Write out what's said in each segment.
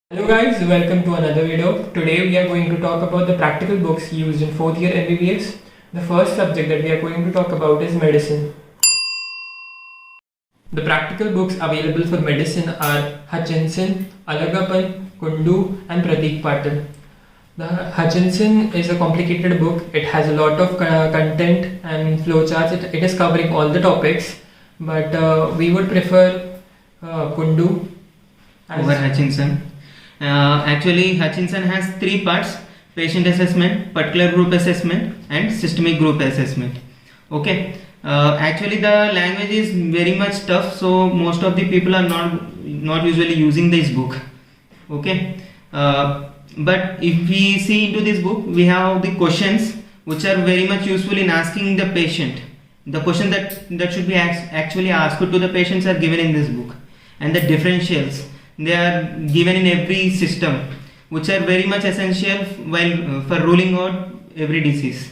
Hello guys, welcome to another video. Today we are going to talk about the practical books used in 4th year MBBS. The first subject that we are going to talk about is medicine. The practical books available for medicine are Hutchinson, Alagappan, Kundu and Pratik Patil. The Hutchinson is a complicated book. It has a lot of content and flowcharts. It is covering all the topics, but we would prefer Kundu over Hutchinson. Actually, Hutchinson has three parts: patient assessment, particular group assessment, and systemic group assessment. Okay. Actually, the language is very much tough, so most of the people are not usually using this book. Okay. But if we see into this book, we have the questions which are very much useful in asking the patient. The question that should be actually asked to the patients are given in this book, and the differentials they are given in every system, which are very much essential while for ruling out every disease.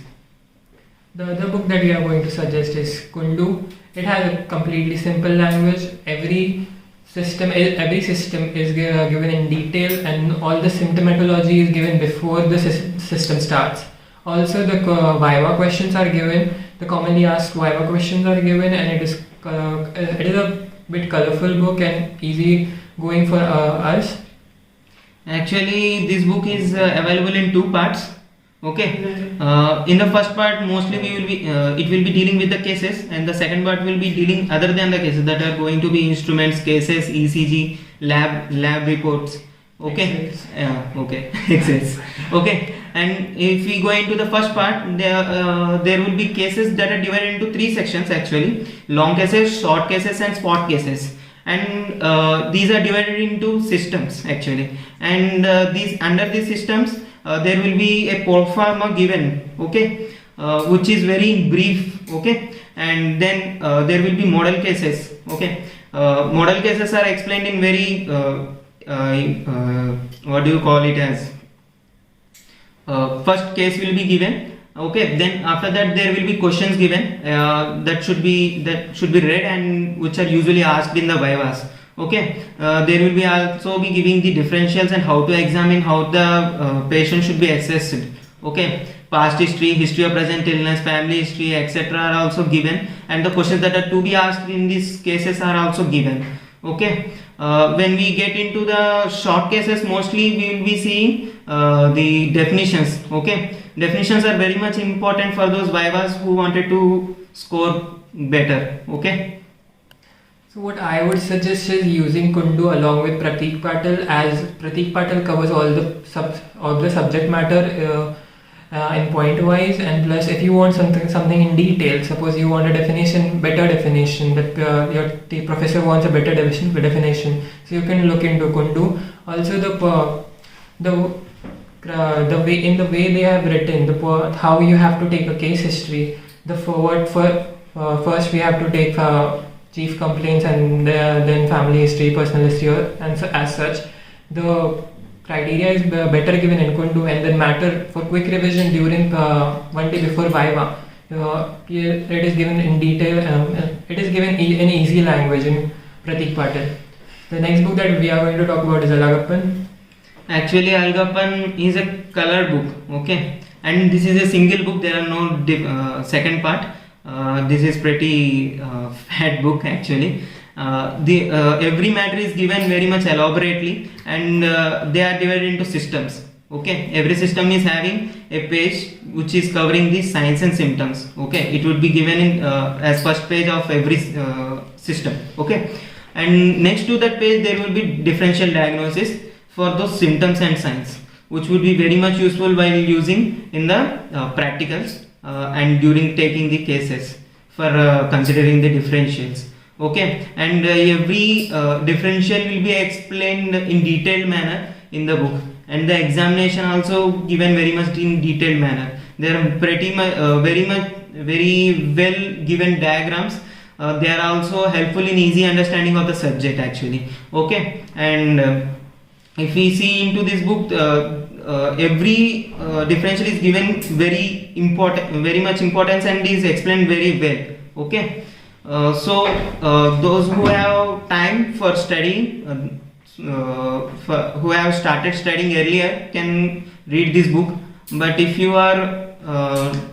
The other book that we are going to suggest is Kundu. It has a completely simple language. Every system is given in detail, and all the symptomatology is given before the system starts. Also, the Viva questions are given. The commonly asked Viva questions are given, and it is a bit colorful book and easy going for us. Actually, this book is available in two parts. Okay. In the first part, mostly it will be dealing with the cases, and the second part will be dealing other than the cases, that are going to be instruments, cases, ECG, lab reports. Okay. Okay. Excels. Okay. And if we go into the first part, there will be cases that are divided into three sections actually: long cases, short cases, and spot cases. And these are divided into systems actually, and under these systems there will be a proforma given, okay, which is very brief, okay, and then there will be model cases, okay. Model cases are explained in very what do you call it as, first case will be given, okay, then after that there will be questions given that should be read and which are usually asked in the vivas. Okay. There will be also be giving the differentials and how to examine how the patient should be assessed. Okay. Past history of present illness, family history, etc. are also given, and the questions that are to be asked in these cases are also given. Okay. When we get into the short cases, mostly we will be seeing the definitions. Okay. Definitions are very much important for those vivas who wanted to score better. Okay. So what I would suggest is using Kundu along with Pratik Patil, as Pratik Patil covers all the subject matter in point wise, and plus if you want something in detail, suppose you want a better definition, that the professor wants a better definition, so you can look into Kundu. Also the way they have written how you have to take a case history. First we have to take chief complaints, and then family history, personal history, and so, as such the criteria is better given in Kundu, and then matter for quick revision during one day before Viva. It is given in detail. It is given in easy language in Pratik Patil. The next book that we are going to talk about is Alagappan. Actually, Alagappan is a color book, okay, and this is a single book. There are no second part. This is pretty fat book actually. Every matter is given very much elaborately, and they are divided into systems. Okay, every system is having a page which is covering the signs and symptoms. Okay, it would be given in as first page of every system. Okay, and next to that page there will be differential diagnosis for those symptoms and signs, which would be very much useful while using in the practicals and during taking the cases for considering the differentials. Okay, and every differential will be explained in detailed manner in the book, and the examination also given very much in detailed manner. There are very well given diagrams. They are also helpful in easy understanding of the subject actually. Okay, and if we see into this book, every differential is given very much importance, and is explained very well. Okay. So those who have time for studying, who have started studying earlier can read this book. But if you are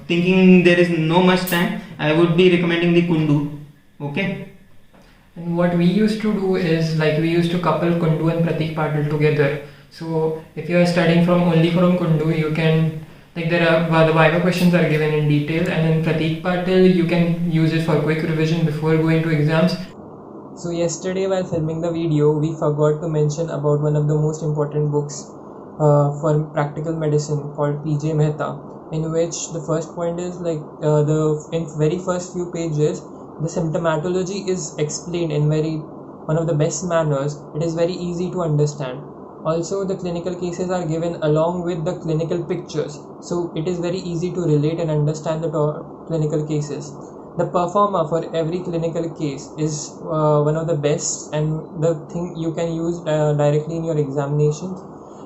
thinking there is no much time, I would be recommending the Kundu. Okay. And what we used to do is like we used to couple Kundu and Pratik Patil together. So if you are studying only from Kundu, you can like the Viva questions are given in detail, and in Pratik Patil you can use it for quick revision before going to exams. So yesterday while filming the video, we forgot to mention about one of the most important books for practical medicine called P.J. Mehta, in which the first point is like in very first few pages the symptomatology is explained in one of the best manners. It is very easy to understand. Also, the clinical cases are given along with the clinical pictures, so it is very easy to relate and understand the clinical cases. The performer for every clinical case is one of the best, and the thing you can use directly in your examinations.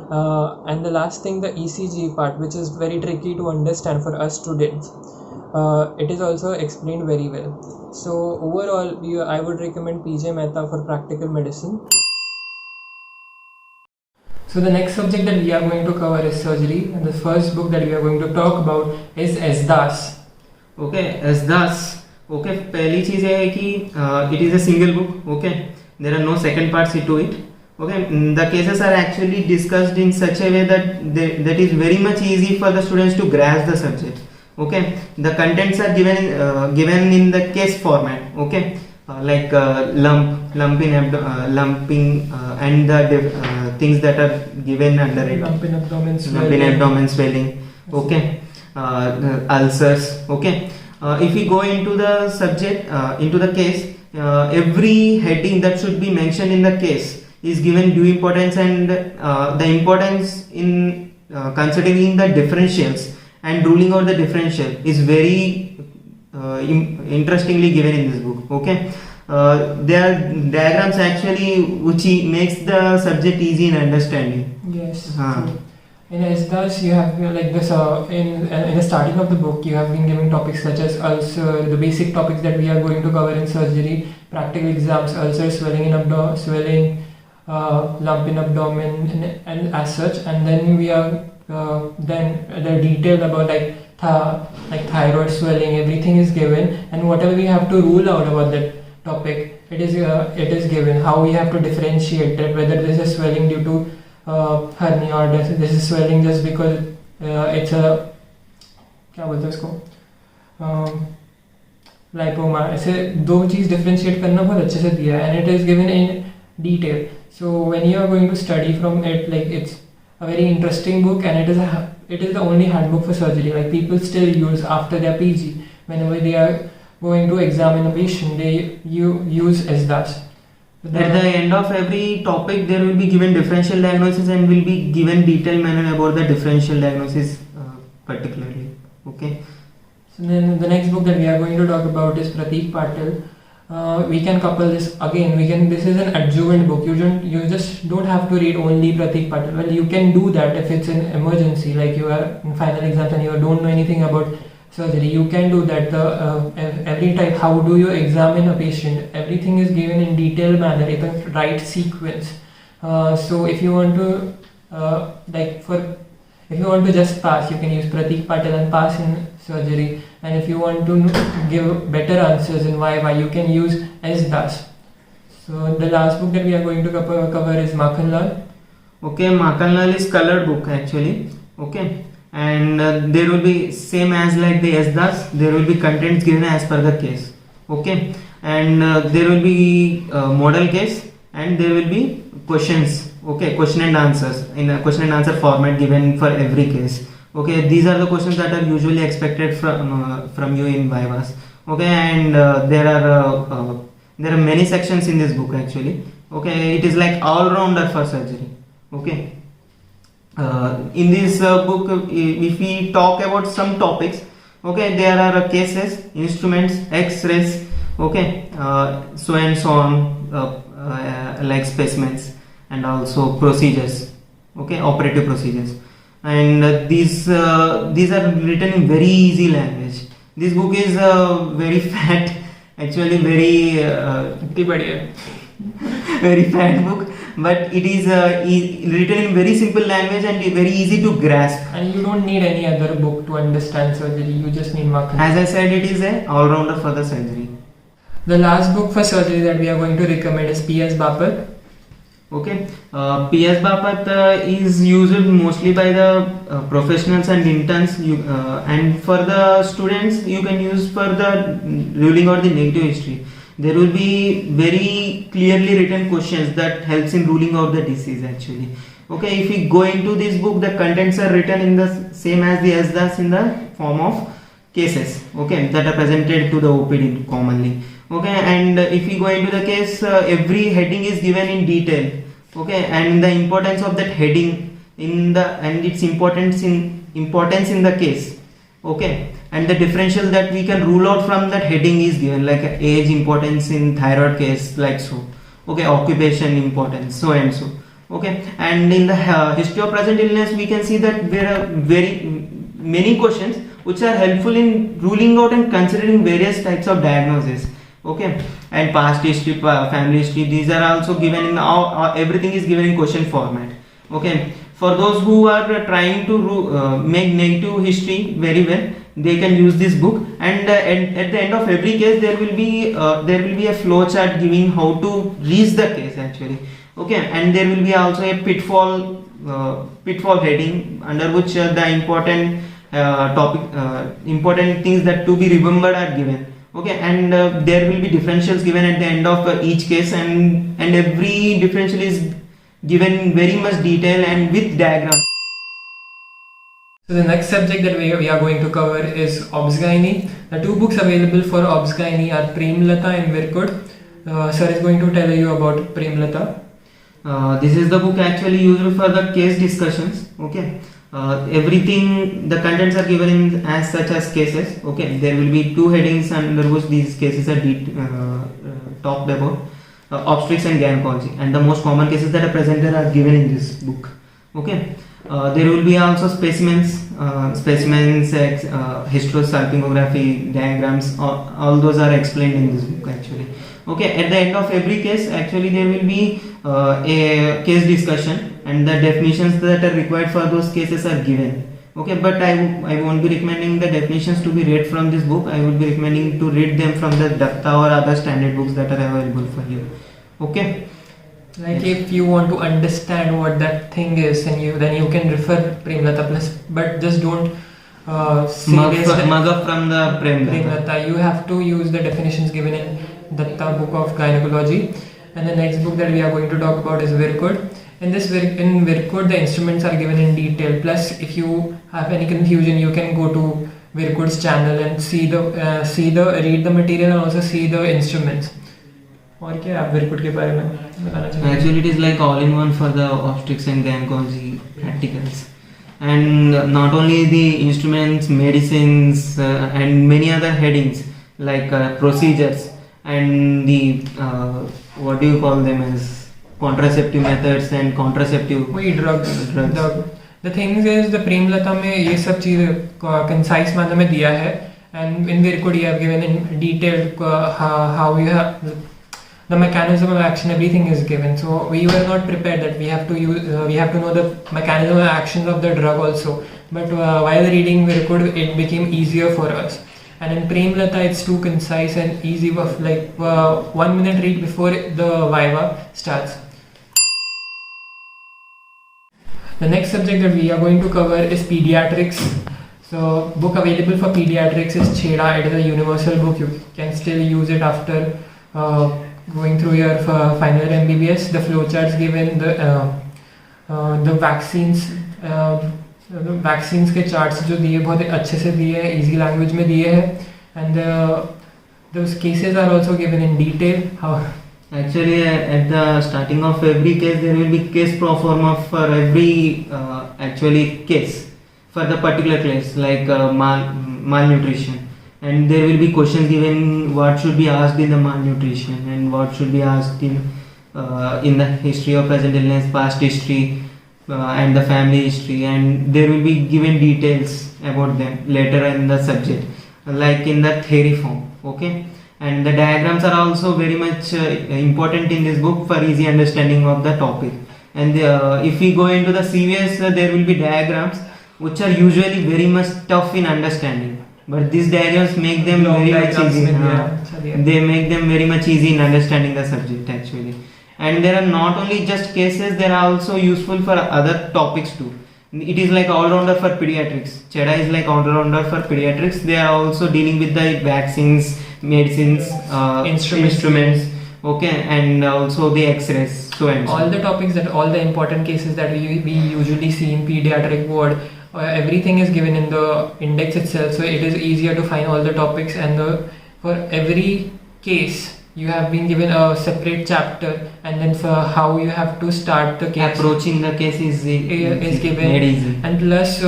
And the last thing, the ECG part, which is very tricky to understand for us students. It is also explained very well. So overall, I would recommend P.J. Mehta for practical medicine. So the next subject that we are going to cover is surgery, and the first book that we are going to talk about is S. Das. Okay, S. Das. Okay, पहली चीज़ है कि it is a single book. Okay, there are no second parts to it. Okay, the cases are actually discussed in such a way that is very much easy for the students to grasp the subject. Okay, the contents are given in the case format. Okay, like lumping, and the things that are given under it. Lump in abdomen swelling. Okay, ulcers. Okay, if we go into the subject, into the case, every heading that should be mentioned in the case is given due importance, and the importance in considering the differentials and ruling out the differential is very interestingly given in this book. Okay, there are diagrams actually which makes the subject easy in understanding. Yes. In S. Das you have like this in the starting of the book you have been given topics such as ulcer, the basic topics that we are going to cover in surgery, practical exams, ulcer, swelling in swelling, lump in abdomen, and as such. And then we are then the detail about like thyroid swelling, everything is given, and whatever we have to rule out about that topic, it is given how we have to differentiate that whether this is swelling due to hernia or this is swelling just because it's a क्या बोलते हैं उसको lipoma. ऐसे दो चीज़ differentiate करना बहुत अच्छे से दिया है, and it is given in detail. So when you are going to study from it, like it's a very interesting book, and it is the only handbook for surgery. Like people still use after their PG, whenever they are going to examine a patient, they use S. Das. At the end of every topic, there will be given differential diagnosis and will be given detailed manner about the differential diagnosis particularly. Okay. So then the next book that we are going to talk about is Pratik Patil. We can couple this again. This is an adjuvant book. You just don't have to read only Pratik Patil. Well, you can do that if it's an emergency, like you are in final exams and you don't know anything about surgery. You can do that. Every type, how do you examine a patient? Everything is given in detailed manner, in the right sequence. So if you want to if you want to just pass, you can use Pratik Patil and pass in surgery. And if you want to give better answers in Viva, you can use S. Das. So the last book that we are going to cover is Makhanlal. Okay, Makhanlal is colored book actually. Okay, and there will be same as like the S. Das. There will be contents given as per the case. Okay, and there will be model case, and there will be questions. Okay, question and answers in a question and answer format given for every case. Okay, these are the questions that are usually expected from you in Vivas. Okay, and there are many sections in this book actually. Okay, it is like all rounder for surgery. Okay, in this book, if we talk about some topics, okay, there are cases, instruments, X-rays, okay, so and so on, like specimens, and also procedures, okay, operative procedures. And these are written in very easy language. This book is very fat, actually very very fat book, but it is written in very simple language and very easy to grasp. And you don't need any other book to understand surgery, you just need Makhan. As I said, it is a all-rounder for the surgery. The last book for surgery that we are going to recommend is P.S. Bapat. Okay, P.S. Bapat is used mostly by the professionals and interns, and for the students you can use for the ruling out the negative history. There will be very clearly written questions that helps in ruling out the disease actually. Okay, if we go into this book, the contents are written in the same as the SDAS in the form of cases, okay, that are presented to the OPD commonly. Okay, and if we go into the case, every heading is given in detail, okay, and the importance of that heading and its importance in the case, okay, and the differential that we can rule out from that heading is given, like age importance in thyroid case, like so, okay, occupation importance, so and so, okay, and in the history of present illness we can see that there are very many questions which are helpful in ruling out and considering various types of diagnosis. Okay, and past history, family history, these are also given in everything is given in question format. Okay, for those who are trying to make negative history very well, they can use this book, and at the end of every case there will be a flow chart giving how to reach the case actually. Okay, and there will be also a pitfall heading under which the important important things that to be remembered are given. Okay, and there will be differentials given at the end of each case, and every differential is given in very much detail and with diagram. So the next subject that we are going to cover is Obs-Gynae. The two books available for Obs-Gynae are Premlata and Virkud. Sir is going to tell you about Premlata. This is the book actually used for the case discussions. Okay, everything, the contents are given in as such as cases. Okay, there will be two headings under which these cases are talked about, obstetrics and gynecology, and the most common cases that are presented are given in this book. Okay, there will be also specimens, hysterosalpingography, diagrams, all those are explained in this book actually. Okay, at the end of every case actually there will be a case discussion, and the definitions that are required for those cases are given. Okay, but I won't be recommending the definitions to be read from this book. I would be recommending to read them from the Datta or other standard books that are available for you. Okay, like if you want to understand what that thing is, then you can refer Premlata plus, but just don't mug up from the Premlata. You have to use the definitions given in Datta book of gynecology. And the next book that we are going to talk about is Virkud. In Virkud, the instruments are given in detail. Plus, if you have any confusion, you can go to Virkud's channel and read the material and also see the instruments. और क्या आप Virkud के बारे में बताना चाहेंगे? Actually, it is like all-in-one for the obstetrics and gynecology practicals, and not only the instruments, medicines, and many other headings like procedures and the what do you call them as contraceptive methods and contraceptive drugs. The thing is, the Premlata में ये सब चीज़ concise manner में दिया है, and in Virkud you have given in detail how you have the mechanism of action, everything is given. So we were not prepared that we have to know the mechanism of actions of the drug also. But while reading Virkud, it became easier for us. And in Premlata, it's too concise and easy of like 1 minute read before the Viva starts. The next subject that we are going to cover is pediatrics. So book available for pediatrics is Chheda. It is a universal book. You can still use it after going through your final MBBS. The flowcharts given, the vaccines. Vaccines के charts जो दिए बहुत अच्छे से दिए हैं, easy language में दिए हैं, and those cases are also given in detail. How actually at the starting of every case there will be case pro forma for every actually case for the particular case, like malnutrition, and there will be questions given what should be asked in the malnutrition and what should be asked in the history of present illness, past history, and the family history, and there will be given details about them later in the subject, like in the theory form. Okay, and the diagrams are also very much important in this book for easy understanding of the topic. And if we go into the CVS, there will be diagrams which are usually very much tough in understanding, but these diagrams make them Long very much diagrams easy. with the- They make them very much easy in understanding the subject actually. And there are not only just cases, they are also useful for other topics too. It is like all-rounder for pediatrics. CHEDA is like all-rounder for pediatrics. They are also dealing with the vaccines, medicines, instruments, okay, and also the X-rays. So and so. All the topics that all the important cases that we usually see in pediatric ward, everything is given in the index itself, so it is easier to find all the topics, and for every case you have been given a separate chapter, and then for how you have to start the case, approaching the case is given, made easy. and plus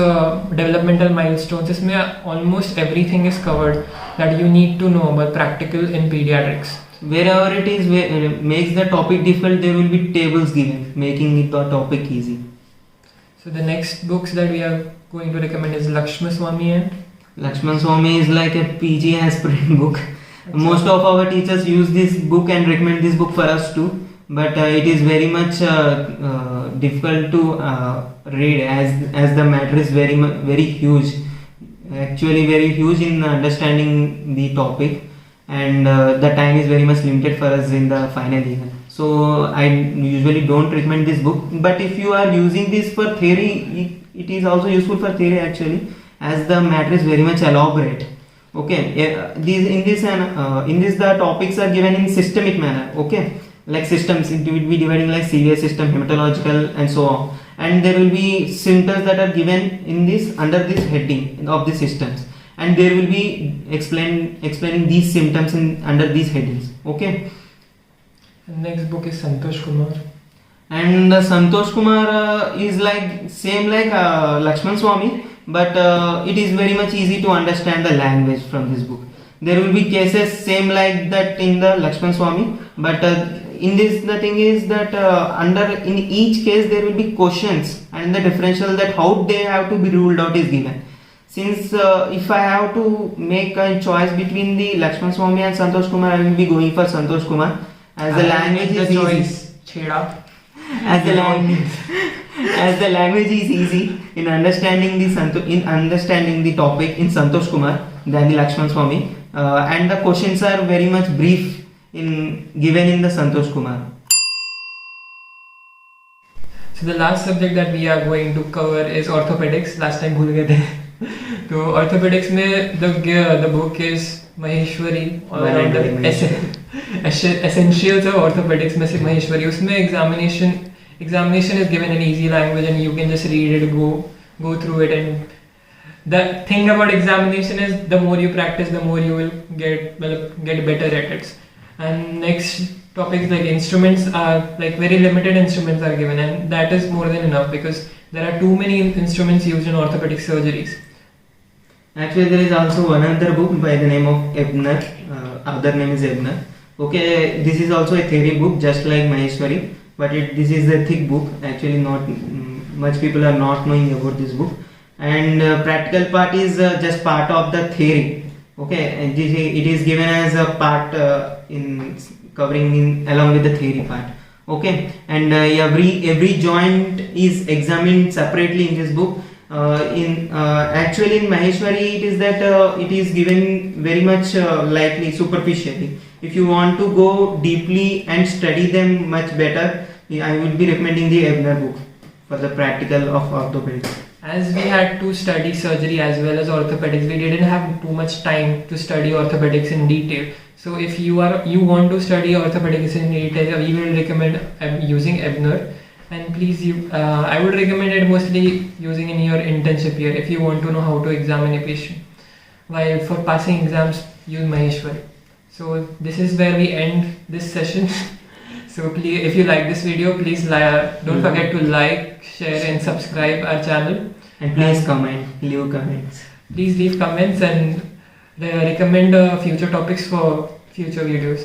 developmental milestones. Isme almost everything is covered that you need to know about practical in pediatrics. Wherever it is makes the topic difficult, there will be tables given, making it the topic easy. So the next books that we are going to recommend is Lakshma Swami and Lakshman Swami is like a PG aspirant book. Most of our teachers use this book and recommend this book for us too, but it is very much difficult to read as the matter is very huge, actually very huge in understanding the topic, and the time is very much limited for us in the final year. So I usually don't recommend this book, but if you are using this for theory, it is also useful for theory actually, as the matter is very much elaborate. Okay, in this the topics are given in systemic manner. Okay, like systems, it will be dividing like CVS system, hematological, and so on. And there will be symptoms that are given in this under this heading of the systems, and there will be explaining these symptoms under these headings. Okay. the next book is Santosh Kumar. And Santosh Kumar is like same like Lakshman Swami, but it is very much easy to understand the language from this book. There will be cases same like that in the Lakshman Swami, but in this the thing is that in each case there will be questions, and the differential that how they have to be ruled out is given. Since if I have to make a choice between the Lakshman Swami and Santosh Kumar, I will be going for Santosh Kumar, as the language is easy. Chheda. As the language is easy in understanding the topic in Santosh Kumar than the Lakshman Swami, and the questions are very much brief given in the Santosh Kumar. So the last subject that we are going to cover is orthopedics. Last time भूल गए थे. तो orthopedics में the book is Maheshwari, or the essentials of orthopedics में से Maheshwari. उसमें examination is given in easy language, and you can just read it, go through it. And the thing about examination is the more you practice, the more you will get better at it. And next topics like instruments are like very limited instruments are given, and that is more than enough because there are too many instruments used in orthopedic surgeries. Actually, there is also another book by the name of Ebner. Other name is Ebner. Okay, this is also a theory book, just like Maheshwari, but this is a thick book. Actually, not much people are not knowing about this book. And practical part is just part of the theory. Okay, and it is given as a part in covering along with the theory part. Okay, and every joint is examined separately in this book. Actually in Maheshwari it is that it is given very much lightly, superficially. If you want to go deeply and study them much better, I would be recommending the Ebner book for the practical of orthopedics. As we had to study surgery as well as orthopedics, we didn't have too much time to study orthopedics in detail. So if you want to study orthopedics in detail, we will recommend using Ebner. And please, I would recommend it mostly using in your internship year if you want to know how to examine a patient. While for passing exams, use Maheshwari. So this is where we end this session. So please, if you like this video, please don't forget to like, share, and subscribe our channel. And please leave comments. Please leave comments and recommend future topics for future videos.